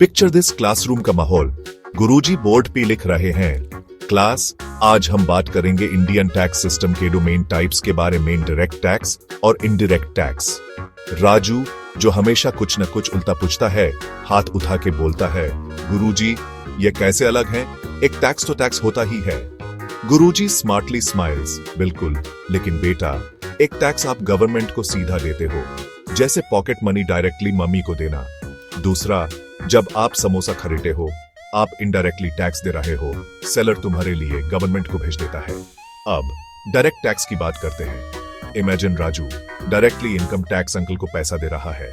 Picture this classroom का माहौल। गुरुजी board पे लिख रहे हैं, क्लास आज हम बात करेंगे इंडियन टैक्स सिस्टम के डोमेन टाइप्स के बारे में, डायरेक्ट टैक्स और इनडायरेक्ट टैक्स। राजू जो हमेशा कुछ न कुछ उल्टा पूछता है, हाथ उठा के बोलता है, गुरुजी ये कैसे अलग है, एक टैक्स तो टैक्स होता ही है। गुरुजी स्मार्टली स्माइल्स, बिल्कुल, लेकिन बेटा एक टैक्स आप गवर्नमेंट को सीधा देते हो, जैसे पॉकेट मनी डायरेक्टली मम्मी को देना। दूसरा, जब आप समोसा खरीदते हो आप इनडायरेक्टली टैक्स दे रहे हो, सेलर तुम्हारे लिए गवर्नमेंट को भेज देता है। अब डायरेक्ट टैक्स की बात करते हैं। Imagine Raju directly income tax uncle को पैसा दे रहा है।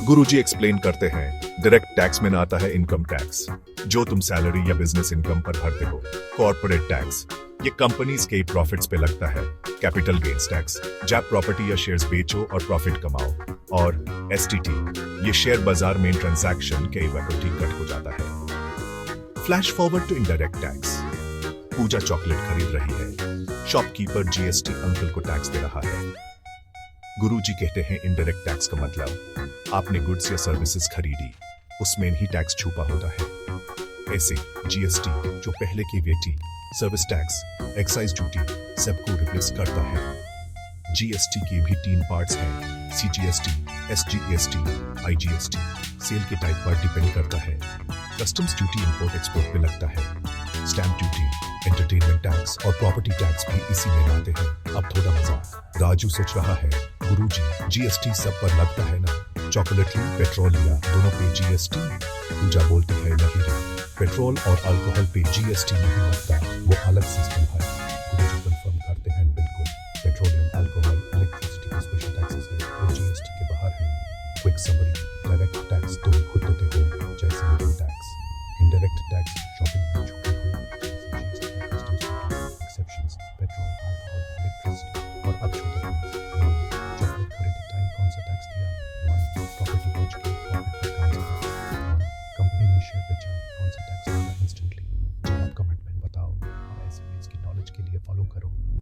गुरुजी एक्सप्लेन करते हैं, डायरेक्ट टैक्स में आता है इनकम टैक्स जो तुम सैलरी या बिजनेस इनकम पर भरते हो। कॉर्पोरेट टैक्स ये कंपनीज के प्रॉफिट्स पे लगता है। कैपिटल गेन्स टैक्स जब प्रॉपर्टी या शेयर्स बेचो और प्रॉफिट कमाओ। और एसटीटी ये शेयर बाजार में ट्रांजैक्शन के इक्विटी कट हो जाता है। Flash forward to indirect tax. Puja chocolate खरीद रही है, शॉपकीपर जीएसटी अंकल को टैक्स दे रहा है। गुरुजी कहते हैं इनडायरेक्ट टैक्स का मतलब आपने गुड्स या सर्विसेज खरीदी, उसमें ही टैक्स छुपा होता है। ऐसे जीएसटी जो पहले की वेटी, सर्विस टैक्स, एक्साइज ड्यूटी सबको रिप्लेस करता है। जीएसटी के भी 3 पार्ट्स हैं, सीजीएसटी, एसजीएसटी, आईजीएसटी। सेल के टाइप पर डिपेंड करता है। कस्टम्स ड्यूटी इंपोर्ट एक्सपोर्ट पे लगता है। स्टैंप ड्यूटी, एंटरटेनमेंट टैक्स और प्रॉपर्टी टैक्स भी इसी में आते हैं। अब थोड़ा मजाक। राजू सोच रहा है, गुरुजी जीएसटी सब पर लगता है ना, चॉकलेट पेट्रोल लिया दोनों पे जीएसटी। पूजा बोलती है नहीं रे, पेट्रोल और अल्कोहल पे जीएसटी नहीं लगता, वो अलग सिस्टम है। गुरुजी कंफर्म करते हैं, बिल्कुल, पेट्रोलियम, अल्कोहल, इलेक्ट्रिसिटी के स्पेशल टैक्सेस है, वो जीएसटी के बाहर है। क्विक समरी, डायरेक्ट टैक्स तुम खुद देते हो, जैसे income tax. Indirect tax shopping में छुपे हुए customs duty, exceptions, petrol, alcohol, electricity. और अब छोटे चॉकलेट खरीदते टाइम कौन सा टैक्स दिया, 1 प्रॉपर्टी बेच के प्रॉफिट पे कौन सा टैक्स, 1 कंपनी ने शेयर बेचा कौन सा टैक्स लगा इंस्टेंटली। जवाब कमेंट में बताओ और ऐसे में इसकी नॉलेज के लिए फॉलो करो।